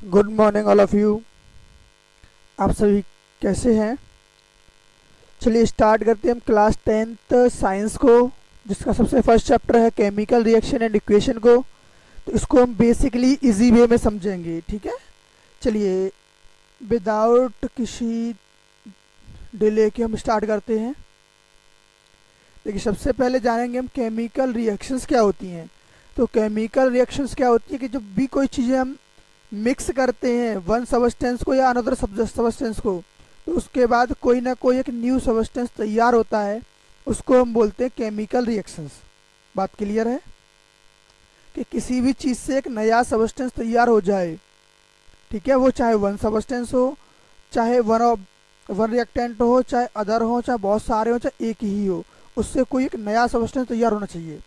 Good morning all of you. आप सभी कैसे हैं? चलिए स्टार्ट करते हैं हम क्लास 10th साइंस को, जिसका सबसे फर्स्ट चैप्टर है केमिकल रिएक्शन एंड इक्वेशन को। तो इसको हम बेसिकली इजी वे में समझेंगे, ठीक है। चलिए विदाउट किसी डिले के हम स्टार्ट करते हैं। देखिए सबसे पहले जानेंगे हम केमिकल रिएक्शंस क्या होती हैं। तो केमिकल रिएक्शंस क्या होती है कि जब भी कोई चीज़ें हम मिक्स करते हैं वन सबस्टेंस को या अनदर सबस्टेंस को, तो उसके बाद कोई ना कोई एक न्यू सबस्टेंस तैयार होता है, उसको हम बोलते हैं केमिकल रिएक्शंस। बात क्लियर है कि किसी भी चीज़ से एक नया सबस्टेंस तैयार हो जाए, ठीक है, वो चाहे वन सबस्टेंस हो, चाहे वन रिएक्टेंट हो, चाहे अदर हो, चाहे बहुत सारे हो, चाहे एक ही हो, उससे कोई एक नया सबस्टेंस तैयार होना चाहिए।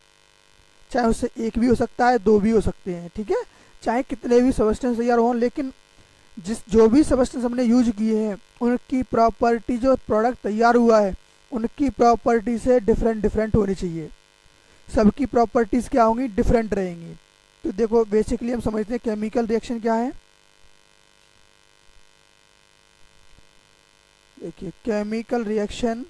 चाहे उससे एक भी हो सकता है, दो भी हो सकते हैं, ठीक है, चाहे कितने भी सबस्टेंस तैयार हों, लेकिन जो भी सबस्टेंस हमने यूज किए हैं उनकी प्रॉपर्टी, जो प्रोडक्ट तैयार हुआ है उनकी प्रॉपर्टी से डिफरेंट डिफरेंट होनी चाहिए। सबकी प्रॉपर्टीज़ क्या होंगी? डिफरेंट रहेंगी। तो देखो बेसिकली हम समझते हैं केमिकल रिएक्शन क्या है। देखिए केमिकल रिएक्शन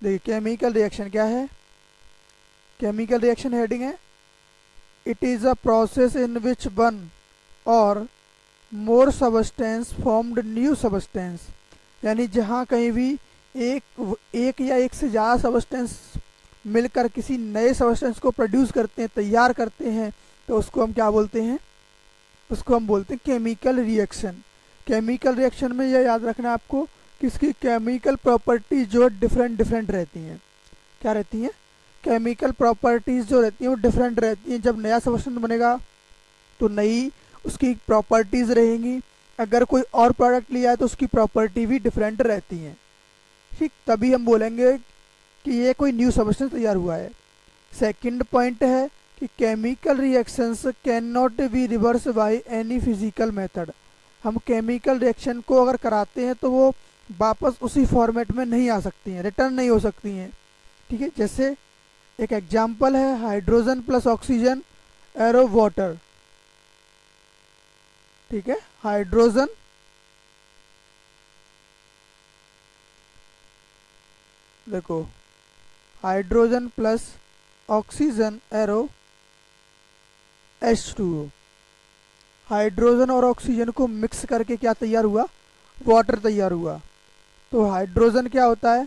देखिए केमिकल रिएक्शन क्या है। केमिकल रिएक्शन हेडिंग है, it is a process in which one और मोर सबस्टेंस फॉर्म्ड न्यू सबस्टेंस। यानी जहाँ कहीं भी एक या एक से ज़्यादा सबस्टेंस मिलकर किसी नए सबस्टेंस को प्रोड्यूस करते हैं, तैयार करते हैं, तो उसको हम क्या बोलते हैं? उसको हम बोलते हैं केमिकल रिएक्शन। केमिकल रिएक्शन में यह याद रखना है आपको कि इसकी केमिकल प्रॉपर्टीज जो डिफरेंट डिफरेंट रहती हैं। क्या रहती हैं? केमिकल प्रॉपर्टीज जो रहती हैं वो डिफरेंट रहती हैं। जब नया सबस्टेंस बनेगा तो नई उसकी प्रॉपर्टीज़ रहेंगी, अगर कोई और प्रोडक्ट लिया है तो उसकी प्रॉपर्टी भी डिफरेंट रहती हैं, ठीक। तभी हम बोलेंगे कि ये कोई न्यू सबस्टेंस तैयार हुआ है। सेकंड पॉइंट है कि chemical reactions can not be reverse by any physical method. हम केमिकल रिएक्शन को अगर कराते हैं तो वो वापस उसी फॉर्मेट में नहीं आ सकती हैं, रिटर्न नहीं हो सकती हैं, ठीक है। जैसे एक एग्जांपल है hydrogen plus oxygen arrow water, ठीक है। हाइड्रोजन देखो, hydrogen plus oxygen arrow H2O। Hydrogen और ऑक्सीजन को मिक्स करके क्या तैयार हुआ? वाटर तैयार हुआ। तो हाइड्रोजन क्या होता है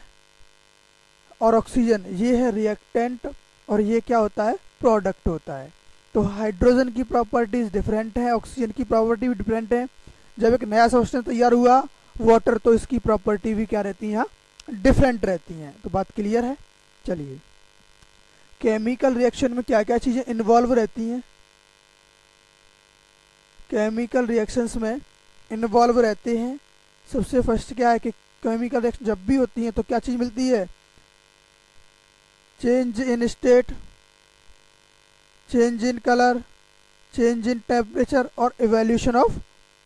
और ऑक्सीजन, ये है रिएक्टेंट, और ये क्या होता है? प्रोडक्ट होता है। तो हाइड्रोजन की प्रॉपर्टीज डिफरेंट है, ऑक्सीजन की प्रॉपर्टी भी डिफरेंट है। जब एक नया सब्सटेंस तैयार हुआ वाटर, तो इसकी प्रॉपर्टी भी क्या रहती है? यहाँ डिफरेंट रहती हैं। तो बात क्लियर है। चलिए केमिकल रिएक्शन में क्या क्या चीज़ें इन्वॉल्व रहती हैं? केमिकल रिएक्शंस में इन्वॉल्व रहते हैं, सबसे फर्स्ट क्या है कि केमिकल रिएक्शन जब भी होती है तो क्या चीज़ मिलती है? Change in state, change in colour, change in temperature और इवोल्यूशन ऑफ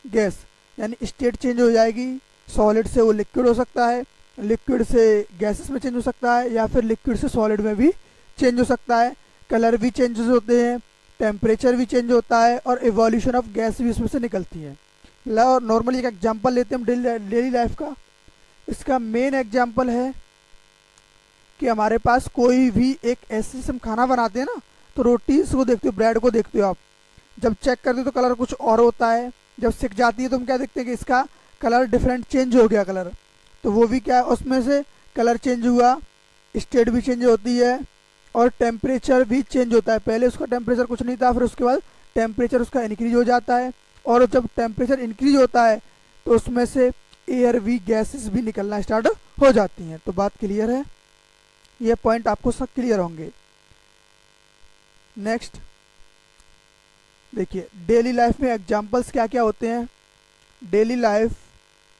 गैस। यानी स्टेट चेंज हो जाएगी, सॉलिड से वो लिक्विड हो सकता है, लिक्विड से गैसेस में चेंज हो सकता है, या फिर लिक्विड से सॉलिड में भी चेंज हो सकता है। कलर भी चेंजेस होते हैं, टेम्परेचर भी चेंज होता है, और इवोल्यूशन ऑफ गैस भी इसमें से निकलती है। नॉर्मली एक एग्जांपल लेते हैं हम डेली लाइफ का। इसका मेन एग्जांपल है कि हमारे पास कोई भी एक ऐसे हम खाना बनाते हैं ना, तो रोटीज को देखते हो, ब्रेड को देखते हो आप, जब चेक करते हो तो कलर कुछ और होता है, जब सिक जाती है तो हम क्या देखते हैं कि इसका कलर डिफरेंट चेंज हो गया कलर। तो वो भी क्या है, उसमें से कलर चेंज हुआ, स्टेट भी चेंज होती है, और टेम्परेचर भी चेंज होता है। पहले उसका टेम्परेचर कुछ नहीं था, फिर उसके बाद टेम्परेचर उसका इंक्रीज हो जाता है, और जब टेम्परेचर इंक्रीज होता है तो उसमें से एयर भी, गैसेस भी निकलना स्टार्ट हो जाती हैं। तो बात क्लियर है, ये पॉइंट आपको सब क्लियर होंगे। नेक्स्ट देखिए डेली लाइफ में एग्जांपल्स क्या क्या होते हैं। Daily life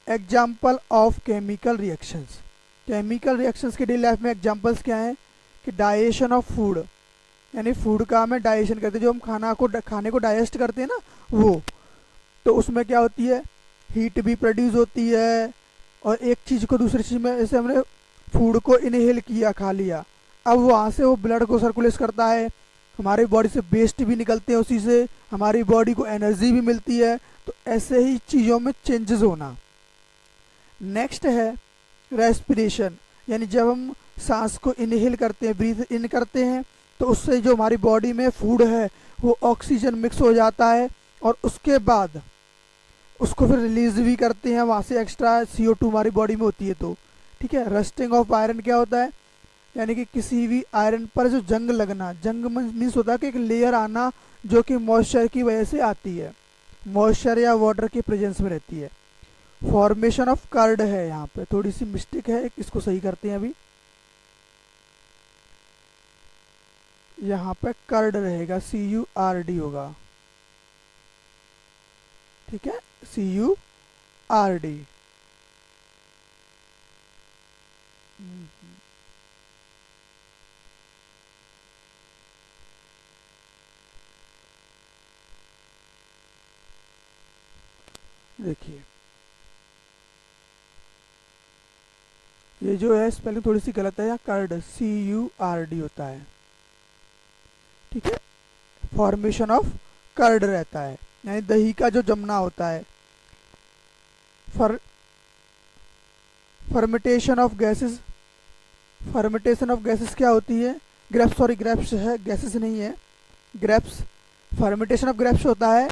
example of chemical reactions. Chemical reactions के डेली लाइफ में एग्जांपल्स क्या हैं कि डाइजेशन ऑफ फूड, यानी फूड का हमें डाइजेशन करते हैं, जो हम खाने को डाइजेस्ट करते हैं ना वो, तो उसमें क्या होती है? हीट भी प्रोड्यूस होती है, और एक चीज़ को दूसरी चीज़ में, जैसे हमने फूड को इनहेल किया, खा लिया, अब वहाँ से वो ब्लड को सर्कुलेट करता है, हमारी बॉडी से वेस्ट भी निकलते हैं, उसी से हमारी बॉडी को एनर्जी भी मिलती है। तो ऐसे ही चीज़ों में चेंजेस होना। नेक्स्ट है रेस्पिरेशन, यानी जब हम सांस को इनहेल करते हैं, ब्रीथ इन करते हैं, तो उससे जो हमारी बॉडी में फूड है वो ऑक्सीजन मिक्स हो जाता है और उसके बाद उसको फिर रिलीज भी करते हैं, वहाँ से एक्स्ट्रा CO2 हमारी बॉडी में होती है। तो ठीक है। रस्टिंग ऑफ आयरन क्या होता है, यानी कि किसी भी आयरन पर जो जंग लगना, जंग मीन्स होता है कि एक लेयर आना जो कि मॉइस्चर की वजह से आती है, मॉइस्चर या वाटर की प्रेजेंस में रहती है। फॉर्मेशन ऑफ कर्ड है, यहाँ पे थोड़ी सी मिस्टेक है, इसको सही करते हैं अभी। यहाँ पे कर्ड रहेगा, CURD होगा, ठीक है, CURD। देखिए ये जो है स्पेलिंग थोड़ी सी गलत है, यहाँ कर्ड CURD होता है, ठीक है। फॉर्मेशन ऑफ कर्ड रहता है, यानी दही का जो जमना होता है। Fermentation of gases, fermentation of gases क्या होती है, ग्रेप्स, सॉरी ग्रेप्स है, गैसेस नहीं है, ग्रेप्स। फर्मेंटेशन ऑफ ग्रेप्स होता है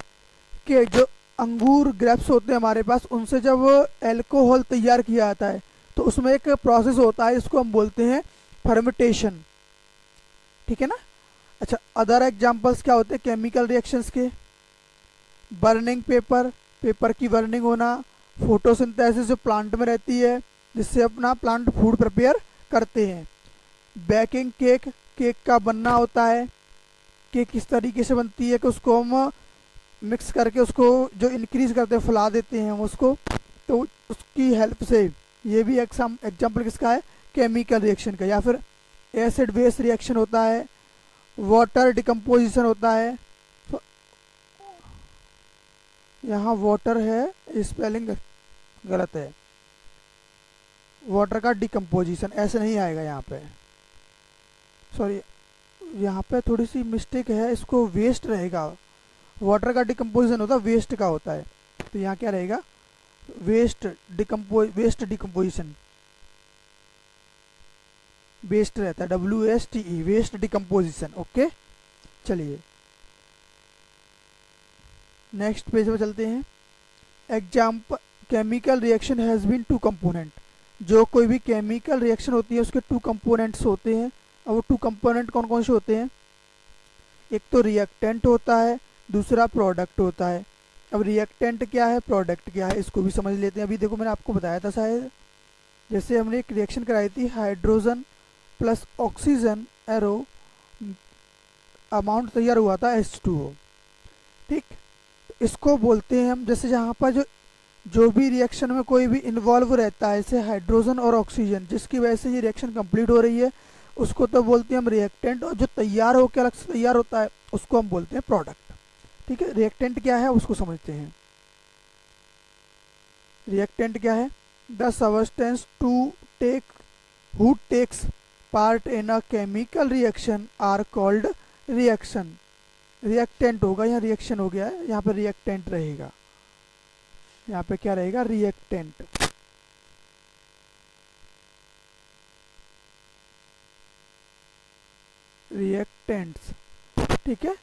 कि जो अंगूर ग्रेप्स होते हैं हमारे पास, उनसे जब अल्कोहल तैयार किया जाता है तो उसमें एक प्रोसेस होता है, इसको हम बोलते हैं फर्मेंटेशन, ठीक है ना। अच्छा, अदर एग्जांपल्स क्या होते हैं केमिकल रिएक्शंस के, बर्निंग पेपर, पेपर की बर्निंग होना, फोटोसिंथेसिस जो प्लांट में रहती है जिससे अपना प्लांट फूड प्रिपेयर करते हैं, बेकिंग केक, केक का बनना होता है, केक किस तरीके से बनती है कि उसको हम मिक्स करके उसको जो इंक्रीज करते हैं, फुला देते हैं हम उसको, तो उसकी हेल्प से, ये भी एग्जाम्पल किसका है, केमिकल रिएक्शन का। या फिर एसिड बेस रिएक्शन होता है, वाटर डिकम्पोजिशन होता है, यहाँ वाटर है, स्पेलिंग गलत है, वाटर का डिकम्पोजिशन ऐसे नहीं आएगा यहाँ पे, सॉरी यहाँ पे थोड़ी सी मिस्टेक है, इसको वेस्ट रहेगा, वाटर का डिकम्पोजिशन होता है, वेस्ट का होता है, तो यहाँ क्या रहेगा, वेस्ट डिकम्पोजिशन, वेस्ट रहता है, WSTE, वेस्ट डिकम्पोजिशन। ओके, चलिए नेक्स्ट पेज पे चलते हैं। Example, chemical reaction has been two component, जो कोई भी केमिकल रिएक्शन होती है उसके टू कंपोनेंट्स होते हैं। अब वो टू कंपोनेंट कौन कौन से होते हैं, एक तो रिएक्टेंट होता है, दूसरा प्रोडक्ट होता है। अब रिएक्टेंट क्या है, प्रोडक्ट क्या है, इसको भी समझ लेते हैं। अभी देखो मैंने आपको बताया था शायद, जैसे हमने एक रिएक्शन कराई थी, hydrogen plus oxygen arrow amount तैयार हुआ था H2O, ठीक। इसको बोलते हैं हम, जैसे यहाँ पर जो भी रिएक्शन में कोई भी इन्वॉल्व रहता है, जैसे हाइड्रोजन और ऑक्सीजन, जिसकी वजह से ये रिएक्शन कंप्लीट हो रही है, उसको तो बोलते हैं हम रिएक्टेंट, और जो तैयार होकर अलग से तैयार होता है उसको हम बोलते हैं प्रोडक्ट, ठीक है। रिएक्टेंट क्या है उसको समझते हैं। रिएक्टेंट क्या है, the substance to take who takes part in a chemical reaction are called reaction. Reactant होगा, यहाँ रिएक्शन हो गया है, यहाँ पे रिएक्टेंट रहेगा, यहाँ पे क्या रहेगा, रिएक्टेंट। रिएक्टेंट्स, ठीक है।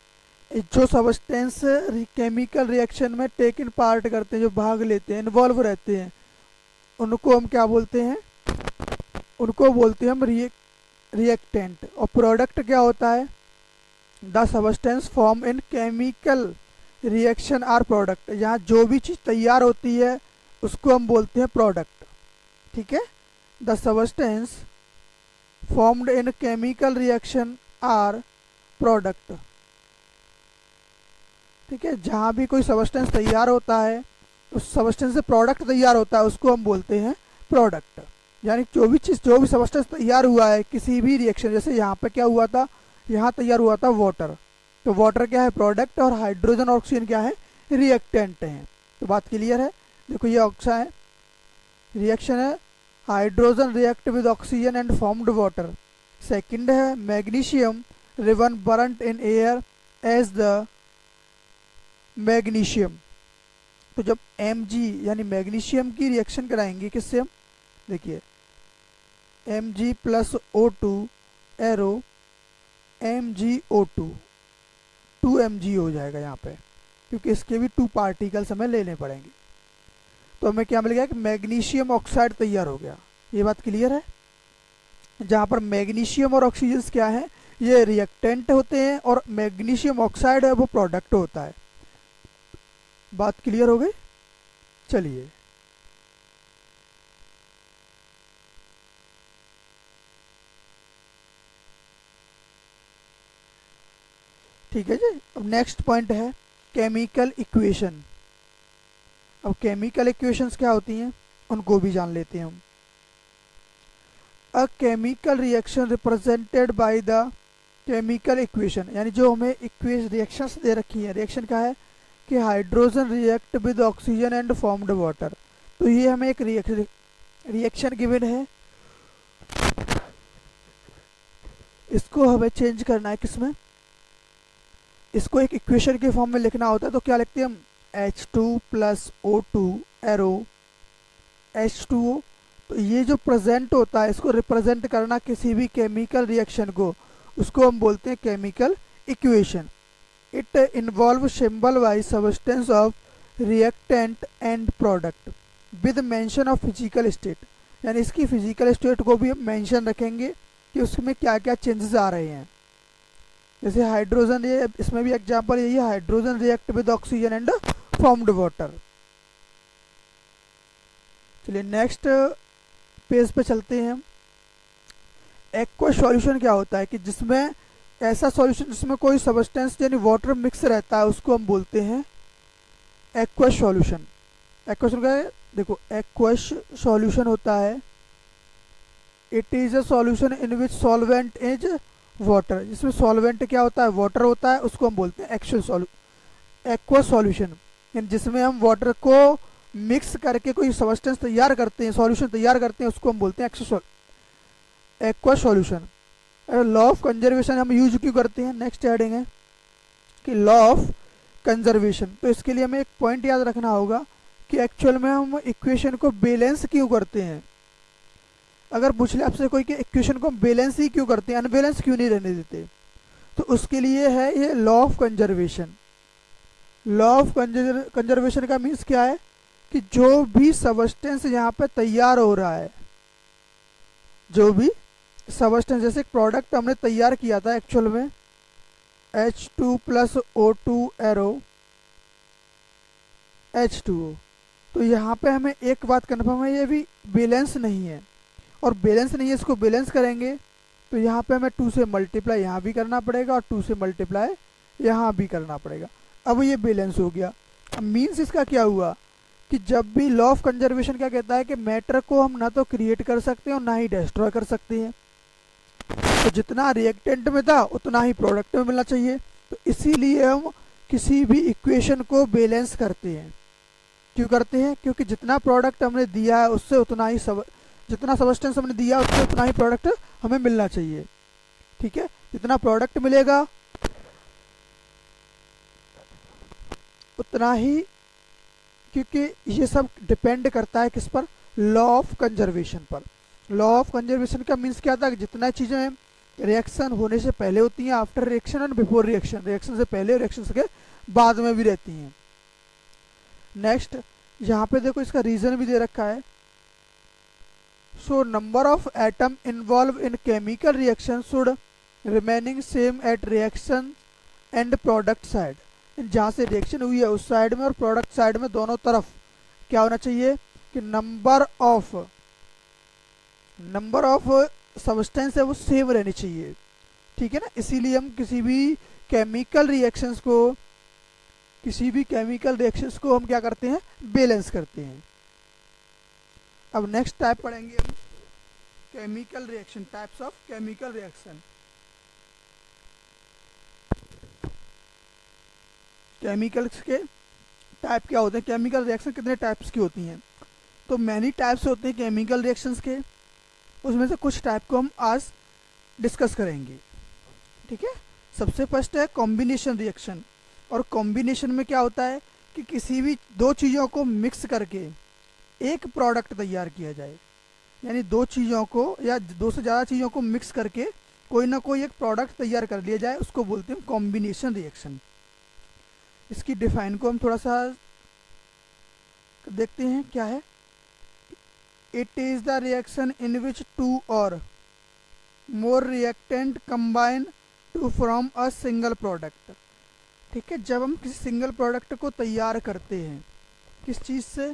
जो सबस्टेंस केमिकल रिएक्शन में टेक इन पार्ट करते हैं, जो भाग लेते हैं, इन्वॉल्व रहते हैं, उनको हम क्या बोलते हैं, उनको बोलते हैं हम रिएक्टेंट। और प्रोडक्ट क्या होता है, the substance form in chemical reaction are product, यहाँ जो भी चीज़ तैयार होती है उसको हम बोलते हैं प्रोडक्ट, ठीक है। The substance formed in chemical reaction are product, ठीक है। जहाँ भी कोई सबस्टेंस तैयार होता है, उस सबस्टेंस से प्रोडक्ट तैयार होता है, उसको हम बोलते हैं प्रोडक्ट। यानी जो भी चीज़, जो भी सबस्टेंस तैयार हुआ है किसी भी रिएक्शन, जैसे यहाँ पे क्या हुआ था, यहाँ तैयार हुआ था वाटर, तो वाटर क्या है, प्रोडक्ट, और हाइड्रोजन और ऑक्सीजन क्या है, रिएक्टेंट हैं। तो बात क्लियर है। देखो ये ऑक्सा है, रिएक्शन है hydrogen react with oxygen and formed water. Second है magnesium ribbon burnt in air as the magnesium. तो जब Mg यानी मैग्नीशियम की रिएक्शन कराएंगे किससे हम, देखिए Mg plus O2 arrow MgO2 2Mg हो जाएगा यहाँ पे, क्योंकि इसके भी 2 पार्टिकल्स हमें लेने पड़ेंगे। तो हमें क्या मिल गया कि मैग्नीशियम ऑक्साइड तैयार हो गया। ये बात क्लियर है। जहाँ पर मैग्नीशियम और ऑक्सीजन क्या है, ये रिएक्टेंट होते हैं और मैग्नीशियम ऑक्साइड है वो प्रोडक्ट होता है। बात क्लियर हो गई। चलिए ठीक है जी। अब नेक्स्ट पॉइंट है केमिकल इक्वेशन। अब केमिकल इक्वेशंस क्या होती हैं उनको भी जान लेते हैं हम। अ chemical reaction represented by the chemical equation, यानी जो हमें इक्वेशन रिएक्शंस दे रखी है, रिएक्शन क्या है कि hydrogen react with oxygen and formed water. तो ये हमें एक रिएक्शन गिवन है, इसको हमें चेंज करना है किसमें, इसको एक इक्वेशन के फॉर्म में लिखना होता है। तो क्या लिखते हैं हम, H2 plus O2 arrow H2O। तो ये जो प्रेजेंट होता है इसको रिप्रेजेंट करना किसी भी केमिकल रिएक्शन को, उसको हम बोलते हैं chemical equation. It involve symbol wise substance of reactant and product with mention of physical state, यानी इसकी फिजिकल स्टेट को भी हम मेंशन रखेंगे कि उसमें क्या क्या चेंजेस आ रहे हैं। जैसे हाइड्रोजन, ये इसमें भी एग्जांपल यही है, hydrogen react with oxygen and formed water. चलिए नेक्स्ट पेज पे चलते हैं हम। एक्वा सॉल्यूशन क्या होता है कि जिसमें ऐसा सॉल्यूशन जिसमें कोई सब्सटेंस यानी वाटर मिक्स रहता है उसको हम बोलते हैं एक्वा सॉल्यूशन। एक्वा सॉल्यूशन क्या है, देखो एक्वा सॉल्यूशन होता है it is a solution in which solvent is water. जिसमें सॉल्वेंट क्या होता है, वाटर होता है, उसको हम बोलते हैं एक्वा सॉल्यूशन। यानी जिसमें हम वाटर को मिक्स करके कोई सब्सटेंस तैयार करते हैं, सॉल्यूशन तैयार करते हैं, उसको हम बोलते हैं aqua solution. Law of conservation हम यूज क्यों करते हैं, नेक्स्ट हेडिंग है कि लॉ ऑफ कंजर्वेशन। तो इसके लिए हमें एक पॉइंट याद रखना होगा कि एक्चुअल में हम इक्वेशन को बैलेंस क्यों करते हैं। अगर पूछ ले आपसे कोई कि इक्वेशन को हम बैलेंस ही क्यों करते हैं, अनबैलेंस क्यों नहीं रहने देते, तो उसके लिए है ये law of conservation. Law of conservation का मीन्स क्या है कि जो भी सब्सटेंस यहाँ पे तैयार हो रहा है, जो भी सब्सटेंस, जैसे एक प्रोडक्ट हमने तैयार किया था एक्चुअल में H2 plus O2 arrow H2O। तो यहाँ पे हमें एक बात कन्फर्म है, ये भी बैलेंस नहीं है, और बैलेंस नहीं है, इसको बैलेंस करेंगे तो यहाँ पे हमें 2 से मल्टीप्लाई यहाँ भी करना पड़ेगा और 2 से मल्टीप्लाई यहाँ भी करना पड़ेगा। अब ये बैलेंस हो गया। अब मीन्स इसका क्या हुआ कि जब भी लॉ ऑफ कंजर्वेशन क्या कहता है कि मैटर को हम ना तो क्रिएट कर सकते हैं और ना ही डिस्ट्रॉय कर सकते हैं। तो जितना रिएक्टेंट में था उतना ही प्रोडक्ट में मिलना चाहिए। तो इसीलिए हम किसी भी इक्वेशन को बैलेंस करते हैं। क्यों करते हैं, क्योंकि जितना प्रोडक्ट हमने दिया है उससे उतना ही जितना सब्सटेंस हमने दिया उससे उतना ही प्रोडक्ट हमें मिलना चाहिए। ठीक है, जितना प्रोडक्ट मिलेगा उतना ही, क्योंकि ये सब डिपेंड करता है किस पर, लॉ ऑफ कंजर्वेशन पर। लॉ ऑफ कंजर्वेशन का मीन्स क्या था कि जितना चीज़ें रिएक्शन होने से पहले होती हैं, after reaction and before reaction, reaction से पहले और रिएक्शन के बाद में भी रहती हैं। नेक्स्ट यहाँ पे देखो इसका रीजन भी दे रखा है। So number of atom involve in chemical reaction should remaining same at reaction and product side. जहाँ से रिएक्शन हुई है उस साइड में और प्रोडक्ट साइड में दोनों तरफ क्या होना चाहिए कि नंबर ऑफ सब्सटेंस है वो सेम रहनी चाहिए। ठीक है ना, इसीलिए हम किसी भी केमिकल रिएक्शंस को हम क्या करते हैं, बैलेंस करते हैं। अब नेक्स्ट टाइप पढ़ेंगे हम chemical reaction, types of chemical reaction. Chemicals के टाइप क्या होते हैं, केमिकल रिएक्शन कितने टाइप्स की होती हैं। तो मैनी टाइप्स होते हैं केमिकल रिएक्शंस के, उसमें से कुछ टाइप को हम आज डिस्कस करेंगे। ठीक है, सबसे फर्स्ट है कॉम्बिनेशन रिएक्शन। और कॉम्बिनेशन में क्या होता है कि किसी भी दो चीज़ों को मिक्स करके एक प्रोडक्ट तैयार किया जाए, यानी दो चीज़ों को या दो से ज़्यादा चीज़ों को मिक्स करके कोई ना कोई एक प्रोडक्ट तैयार कर लिया जाए, उसको बोलते हैं कॉम्बिनेशन रिएक्शन। इसकी डिफाइन को हम थोड़ा सा देखते हैं क्या है। It is the reaction in which two और more reactant combine to from a single product. ठीक है, जब हम किसी सिंगल प्रोडक्ट को तैयार करते हैं किस चीज़ से,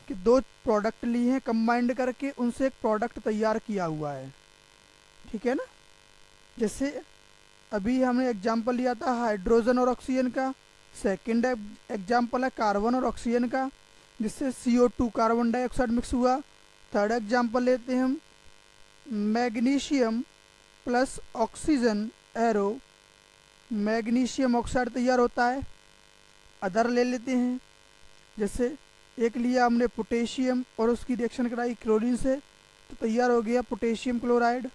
कि दो प्रोडक्ट लिए हैं कंबाइंड करके उनसे एक प्रोडक्ट तैयार किया हुआ है। ठीक है ना, जैसे अभी हमने एग्जांपल लिया था हाइड्रोजन और ऑक्सीजन का, सेकंड एग्जांपल है कार्बन और ऑक्सीजन का जिससे CO2 कार्बन डाइऑक्साइड मिक्स हुआ। थर्ड एग्जांपल लेते हैं हम magnesium plus oxygen arrow, magnesium oxide तैयार होता है। अदर ले लेते हैं, जैसे एक लिया हमने पोटेशियम और उसकी रिएक्शन कराई क्लोरीन से तो तैयार हो गया पोटेशियम क्लोराइड।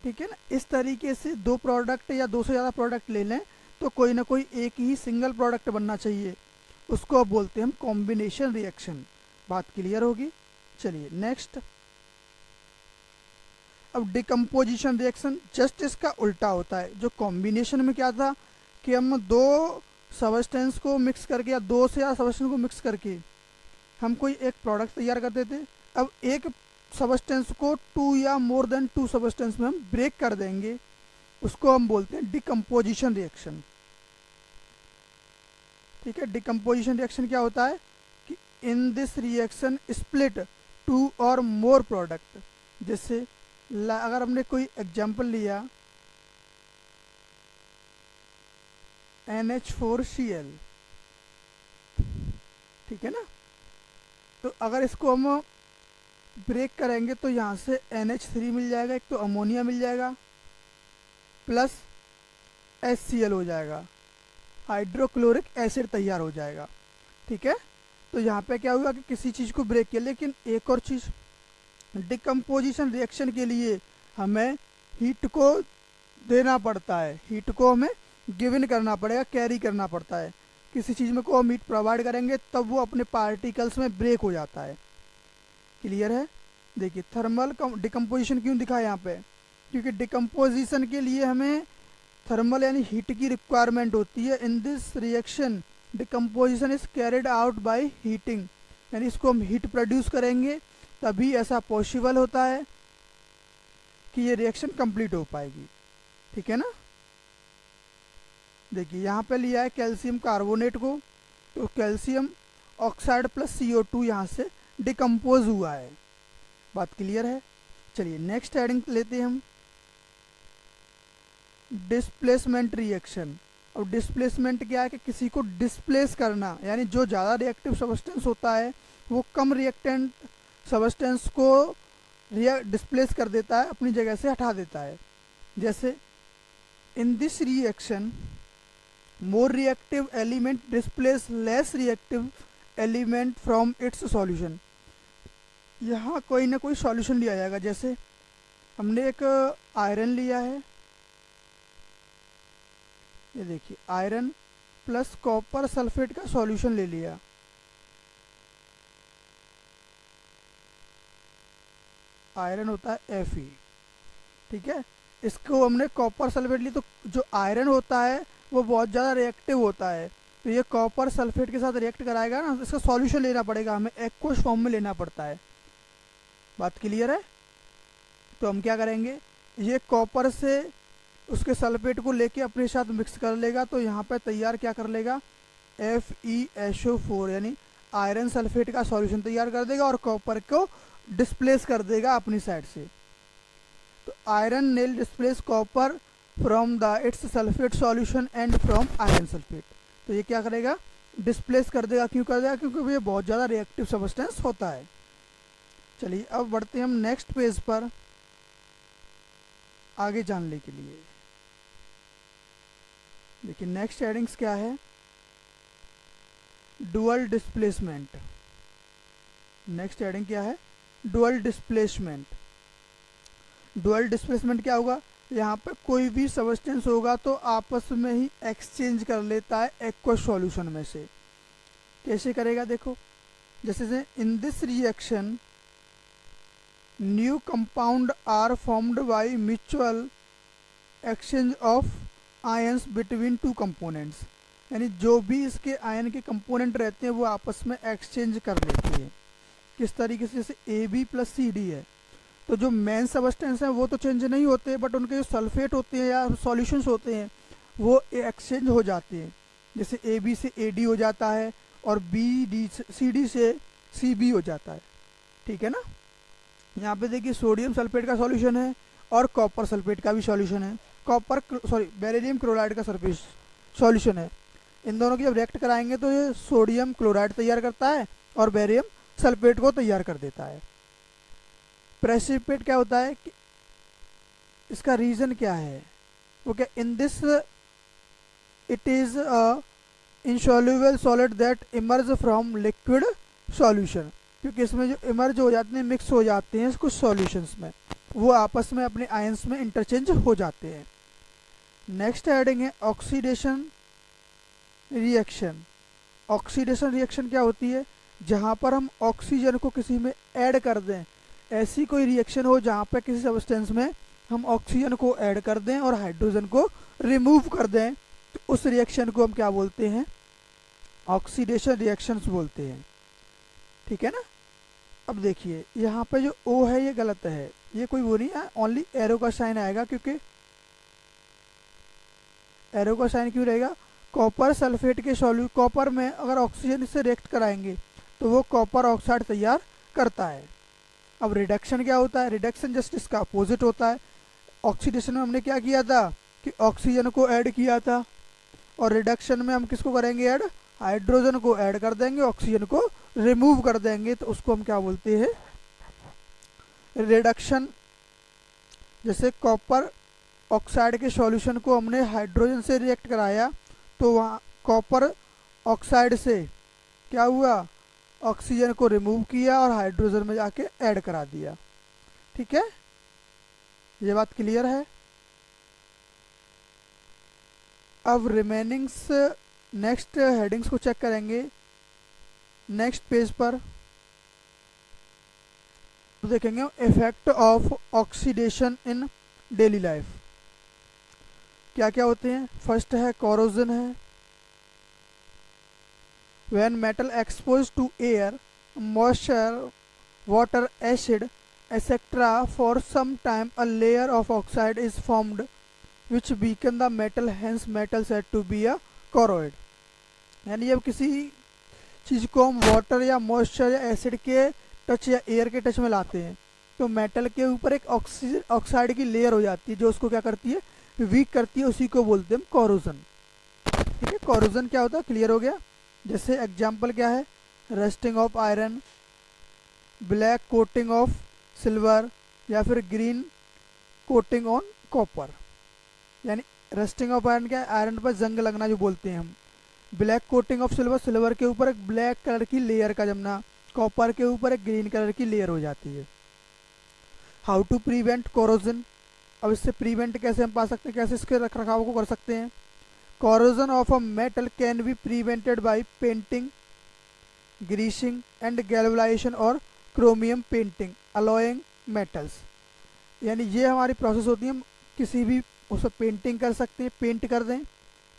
ठीक है ना, इस तरीके से दो प्रोडक्ट या दो से ज़्यादा प्रोडक्ट ले लें तो कोई ना कोई एक ही सिंगल प्रोडक्ट बनना चाहिए, उसको अब बोलते हैं हम कॉम्बिनेशन रिएक्शन। बात क्लियर होगी। चलिए नेक्स्ट, अब डिकम्पोजिशन रिएक्शन जस्ट इसका उल्टा होता है। जो कॉम्बिनेशन में क्या था कि हम दो सबस्टेंस को मिक्स करके या दो से ज़्यादा सबस्टेंस को मिक्स करके हम कोई एक प्रोडक्ट तैयार करते थे। अब एक सबस्टेंस को टू या मोर देन टू सबस्टेंस में हम ब्रेक कर देंगे, उसको हम बोलते हैं डिकम्पोजिशन रिएक्शन। ठीक है, डिकम्पोजिशन रिएक्शन क्या होता है कि in this reaction split two और मोर प्रोडक्ट। जैसे अगर हमने कोई एग्जांपल लिया NH4Cl, ठीक है ना, तो अगर इसको हम ब्रेक करेंगे तो यहाँ से NH3 मिल जाएगा, एक तो अमोनिया मिल जाएगा प्लस HCl हो जाएगा, हाइड्रोक्लोरिक एसिड तैयार हो जाएगा। ठीक है, तो यहाँ पे क्या हुआ कि किसी चीज़ को ब्रेक किया। लेकिन एक और चीज़, डिकम्पोजिशन रिएक्शन के लिए हमें हीट को देना पड़ता है, हीट को हमें गिवन करना पड़ेगा, कैरी करना पड़ता है। किसी चीज़ में को हम हीट प्रोवाइड करेंगे तब वो अपने पार्टिकल्स में ब्रेक हो जाता है। क्लियर है। देखिए थर्मल डिकम्पोजिशन क्यों दिखा है यहाँ पे, क्योंकि डिकम्पोजिशन के लिए हमें थर्मल यानी हीट की रिक्वायरमेंट होती है। इन this reaction decomposition is carried out by heating, यानी इसको हम हीट प्रोड्यूस करेंगे तभी ऐसा पॉसिबल होता है कि ये रिएक्शन कंप्लीट हो पाएगी। ठीक है ना, देखिए यहाँ पे लिया है कैल्शियम कार्बोनेट को, तो कैल्शियम ऑक्साइड प्लस CO2 यहाँ से डिकम्पोज हुआ है। बात क्लियर है। चलिए नेक्स्ट हेडिंग लेते हैं हम डिस्प्लेसमेंट रिएक्शन। और डिस्प्लेसमेंट क्या है कि किसी को डिस्प्लेस करना, यानी जो ज़्यादा रिएक्टिव सबस्टेंस होता है वो कम रिएक्टेंट सबस्टेंस को डिस्प्लेस कर देता है, अपनी जगह से हटा देता है। जैसे in this reaction more reactive element displace less reactive element from its solution. यहाँ कोई ना कोई सॉल्यूशन लिया जाएगा, जैसे हमने एक आयरन लिया है, ये देखिए आयरन प्लस कॉपर सल्फेट का सॉल्यूशन ले लिया। आयरन होता है Fe, ठीक है, इसको हमने कॉपर सल्फेट ली, तो जो आयरन होता है वो बहुत ज़्यादा रिएक्टिव होता है, तो ये कॉपर सल्फेट के साथ रिएक्ट कराएगा ना, इसका सॉल्यूशन लेना पड़ेगा, हमें एक्वस फॉर्म में लेना पड़ता है। बात क्लियर है। तो हम क्या करेंगे, ये कॉपर से उसके सल्फेट को लेके अपने साथ मिक्स कर लेगा, तो यहाँ पे तैयार क्या कर लेगा FeSO4, यानी आयरन सल्फेट का सॉल्यूशन तैयार कर देगा और कॉपर को डिस्प्लेस कर देगा अपनी साइड से। तो iron nail displace copper from the it's sulphate solution and from iron sulphate. तो ये क्या करेगा, डिस्प्लेस कर देगा। क्यों कर देगा, क्योंकि ये बहुत ज़्यादा रिएक्टिव सब्सटेंस होता है। चलिए अब बढ़ते हैं हम नेक्स्ट पेज पर आगे जानने के लिए। देखिए नेक्स्ट हेडिंग्स क्या है, डुअल डिस्प्लेसमेंट। नेक्स्ट हेडिंग क्या है, डुअल डिस्प्लेसमेंट। डुअल डिस्प्लेसमेंट क्या होगा, यहाँ पे कोई भी सबस्टेंस होगा तो आपस में ही एक्सचेंज कर लेता है एक्वस सॉल्यूशन में से। कैसे करेगा देखो, जैसे in this reaction new compound are formed by mutual exchange of ions between two components, यानी जो भी इसके आयन के कंपोनेंट रहते हैं वो आपस में एक्सचेंज कर लेते हैं। किस तरीके से, जैसे A B plus C D है, तो जो मेन सबस्टेंस हैं वो तो चेंज नहीं होते, बट उनके जो सल्फेट होते हैं या सॉल्यूशंस होते हैं वो एक्सचेंज हो जाते हैं। जैसे ए बी से ए डी हो जाता है और बी डी सी डी से सी बी हो जाता है, ठीक है ना। यहाँ पे देखिए सोडियम सल्फेट का सॉल्यूशन है और कॉपर सल्फेट का भी सॉल्यूशन है, बेरिलियम क्लोराइड का सॉल्यूशन है। इन दोनों की जब रिएक्ट कराएंगे तो ये सोडियम क्लोराइड तैयार करता है और बेरियम सल्फेट को तैयार कर देता है। प्रेसिपिटेट क्या होता है कि इसका रीज़न क्या है, वो क्या, in this it is a insoluble solid that emerge from liquid solution, क्योंकि इसमें जो इमर्ज हो जाते हैं, मिक्स हो जाते हैं कुछ सॉल्यूशंस में, वो आपस में अपने आयंस में इंटरचेंज हो जाते हैं। नेक्स्ट हेडिंग है ऑक्सीडेशन रिएक्शन। ऑक्सीडेशन रिएक्शन क्या होती है, जहाँ पर हम ऑक्सीजन को किसी में ऐड कर दें, ऐसी कोई रिएक्शन हो जहाँ पर किसी सब्सटेंस में हम ऑक्सीजन को ऐड कर दें और हाइड्रोजन को रिमूव कर दें, तो उस रिएक्शन को हम क्या बोलते हैं, ऑक्सीडेशन रिएक्शंस बोलते हैं, ठीक है ना। अब देखिए यहाँ पे जो ओ है ये गलत है, ये कोई वो नहीं है, ओनली एरो का साइन आएगा, क्योंकि एरो का साइन क्यों रहेगा, कॉपर सल्फेट के कॉपर में अगर ऑक्सीजन से रिएक्ट कराएंगे तो वो कॉपर ऑक्साइड तैयार करता है। अब रिडक्शन क्या होता है, रिडक्शन जस्ट इसका अपोजिट होता है। ऑक्सीडेशन में हमने क्या किया था कि ऑक्सीजन को ऐड किया था, और रिडक्शन में हम किसको करेंगे ऐड, हाइड्रोजन को ऐड कर देंगे, ऑक्सीजन को रिमूव कर देंगे, तो उसको हम क्या बोलते हैं, रिडक्शन। जैसे कॉपर ऑक्साइड के सॉल्यूशन को हमने हाइड्रोजन से रिएक्ट कराया तो वहाँ कॉपर ऑक्साइड से क्या हुआ, ऑक्सीजन को रिमूव किया और हाइड्रोजन में जाके ऐड करा दिया, ठीक है, ये बात क्लियर है। अब रिमेनिंग्स नेक्स्ट हेडिंग्स को चेक करेंगे नेक्स्ट पेज पर, तो देखेंगे effect of oxidation in daily life क्या क्या होते हैं। फर्स्ट है कोरोजन है, when metal expose to air, moisture, water, acid etc for some time a layer of oxide is formed which weaken the metal, hence metal said to be a corroid। यानी जब किसी चीज़ को हम water या moisture या acid के touch या air के टच में लाते हैं तो मेटल के ऊपर एक ऑक्साइड की लेयर हो जाती है जो उसको क्या करती है, वीक करती है, उसी को बोलते हैं हम कोरोजन, ठीक है। कोरोजन क्या होता है, क्लियर हो गया। जैसे एग्जांपल क्या है, rusting of iron, black coating of silver, या फिर ग्रीन कोटिंग ऑन कॉपर। यानी रस्टिंग ऑफ आयरन क्या है, आयरन पर जंग लगना जो बोलते हैं हम। Black coating of silver, silver के ऊपर एक ब्लैक कलर की लेयर का जमना, कॉपर के ऊपर एक ग्रीन कलर की लेयर हो जाती है। हाउ टू प्रिवेंट कोरोजन, अब इससे प्रिवेंट कैसे हम पा सकते हैं, कैसे इसके रख रखाव को कर सकते हैं। Corrosion of a metal can be prevented by painting, greasing and galvanization और क्रोमियम पेंटिंग अलॉइंग मेटल्स। यानी ये हमारी प्रोसेस होती है, हम किसी भी उस पर पेंटिंग कर सकते हैं, पेंट कर दें,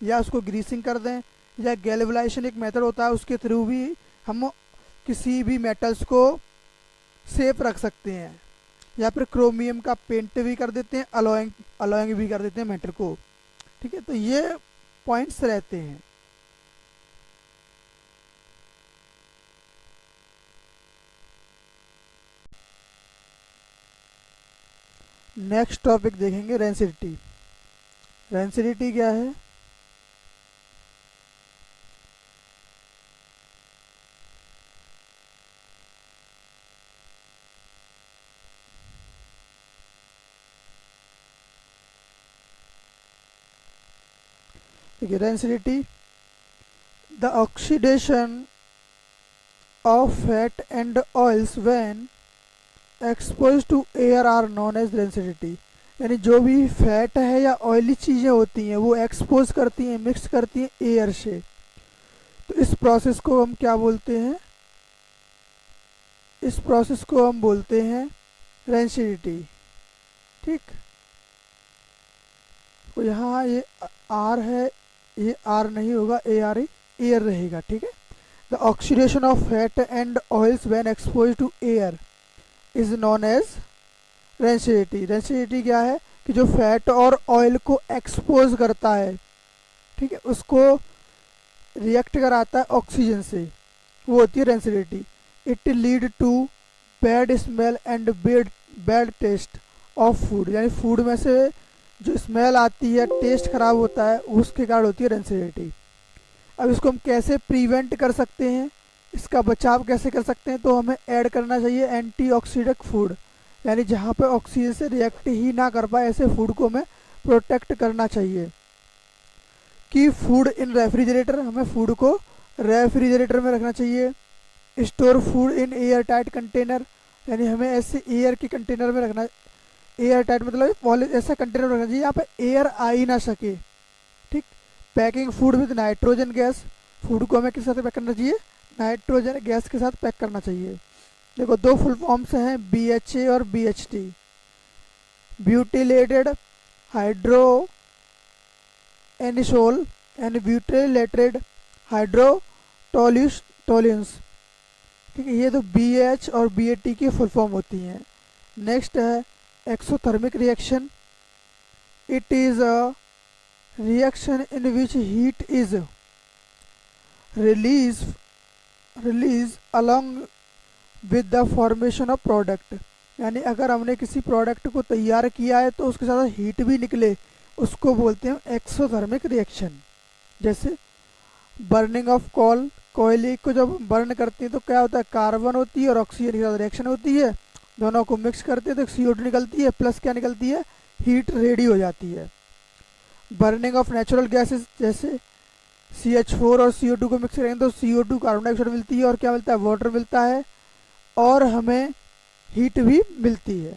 या उसको ग्रीसिंग कर दें, या गैल्वनाइजेशन एक मेथड होता है उसके थ्रू भी हम किसी भी मेटल्स को सेफ रख सकते हैं, या फिर क्रोमियम का पेंट भी कर देते हैं, अलॉइंग भी कर देते हैं मेटल को, ठीक है। तो ये पॉइंट्स रहते हैं। नेक्स्ट टॉपिक देखेंगे रेंसिडिटी। रेंसिडिटी क्या है, देखिए rancidity, the oxidation of fat and oils when exposed to air are known as density। यानी जो भी फैट है या ऑयली चीज़ें होती हैं वो एक्सपोज करती हैं, मिक्स करती हैं एयर से, तो इस प्रोसेस को हम क्या बोलते हैं? इस प्रोसेस को हम बोलते हैं डेंसिटी। ठीक, तो यहाँ ये आर है, ये आर नहीं होगा, ए आर एयर रहेगा। ठीक है, the oxidation of fat and oils when expose to air is known as density. Density क्या है कि जो फैट और ऑयल को एक्सपोज करता है, ठीक है, उसको रिएक्ट कराता है ऑक्सीजन से, वो होती है density. It lead to bad smell and bad taste of food. यानी फूड में से जो स्मेल आती है, टेस्ट खराब होता है, उसके कारण होती है डेंसिटी। अब इसको हम कैसे प्रिवेंट कर सकते हैं, इसका बचाव कैसे कर सकते हैं? तो हमें ऐड करना चाहिए एंटीऑक्सीडेंट फूड, यानी जहाँ पे ऑक्सीजन से रिएक्ट ही ना कर पाए ऐसे फूड को हमें प्रोटेक्ट करना चाहिए। कि फूड इन रेफ्रिजरेटर, हमें फूड को रेफ्रिजरेटर में रखना चाहिए। Store food in air tight container, यानी हमें ऐसे एयर के कंटेनर में रखना, एयर टाइट मतलब ऐसा कंटेनर में रखना चाहिए यहाँ पे एयर आ ही ना सके। ठीक, packing food with nitrogen gas, food को हमें किस साथ पैक करना चाहिए? नाइट्रोजन गैस के साथ पैक करना चाहिए। देखो दो फुल फॉर्म्स हैं BHA और BHT, butylated hydro anisole and butylated hydrotoluene toluenes. ठीक है, ये तो BH और BAT की फुल फॉर्म होती हैं। नेक्स्ट है exothermic reaction. It is a reaction in which heat is release along with the formation of product. यानी अगर हमने किसी प्रोडक्ट को तैयार किया है तो उसके साथ हीट भी निकले, उसको बोलते हैं एक्सोथर्मिक रिएक्शन। जैसे बर्निंग ऑफ कोयले को जब बर्न करते हैं तो क्या होता है? कार्बन होती है और ऑक्सीजन के साथ रिएक्शन होती है, दोनों को मिक्स करते हैं तो CO2 निकलती है, प्लस क्या निकलती है? हीट रेडी हो जाती है। बर्निंग ऑफ नेचुरल गैसेस, जैसे CH4 और CO2 को मिक्स करेंगे तो CO2 कार्बन डाइऑक्साइड मिलती है और क्या मिलता है? वाटर मिलता है और हमें हीट भी मिलती है।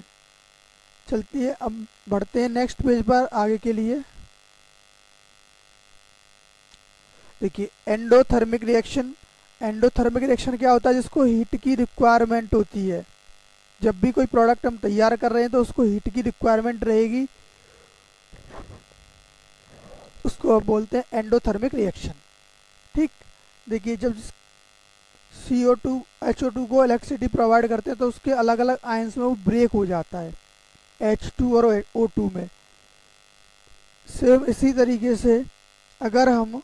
चलती है, अब बढ़ते हैं नेक्स्ट पेज पर आगे के लिए। देखिए एंडोथर्मिक रिएक्शन। एंडोथर्मिक रिएक्शन क्या होता है? जिसको हीट की रिक्वायरमेंट होती है। जब भी कोई प्रोडक्ट हम तैयार कर रहे हैं तो उसको हीट की रिक्वायरमेंट रहेगी, उसको अब बोलते हैं एंडोथर्मिक रिएक्शन। ठीक, देखिए जब CO2 HO2 को इलेक्ट्रिसिटी प्रोवाइड करते हैं तो उसके अलग अलग आयंस में वो ब्रेक हो जाता है H2 और O2 में। सेम इसी तरीके से अगर हम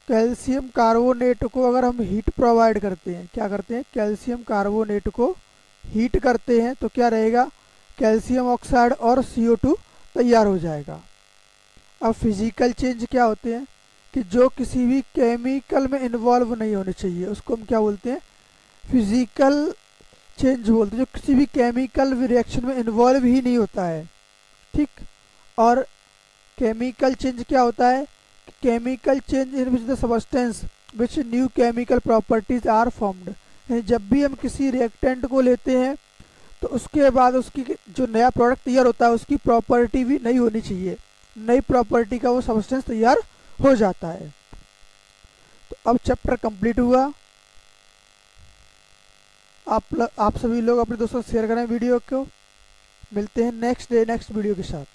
कैल्शियम कार्बोनेट को अगर हम हीट प्रोवाइड करते हैं, क्या करते हैं? कैल्शियम कार्बोनेट को हीट करते हैं तो क्या रहेगा? कैल्शियम ऑक्साइड और CO2 तैयार हो जाएगा। अब फिजिकल चेंज क्या होते हैं कि जो किसी भी केमिकल में इन्वॉल्व नहीं होने चाहिए, उसको हम क्या बोलते हैं? फिजिकल चेंज बोलते हैं। जो किसी भी केमिकल रिएक्शन में इन्वॉल्व ही नहीं होता है। ठीक, और केमिकल चेंज क्या होता है? Chemical change in which the substance which new chemical properties are formed. यानी जब भी हम किसी रिएक्टेंट को लेते हैं तो उसके बाद उसकी जो नया प्रोडक्ट तैयार होता है उसकी प्रॉपर्टी भी नई होनी चाहिए, नई प्रॉपर्टी का वो सब्सटेंस तैयार हो जाता है। तो अब चैप्टर कंप्लीट हुआ। आप सभी लोग अपने दोस्तों से शेयर करें वीडियो को। मिलते हैं नेक्स्ट वीडियो के साथ।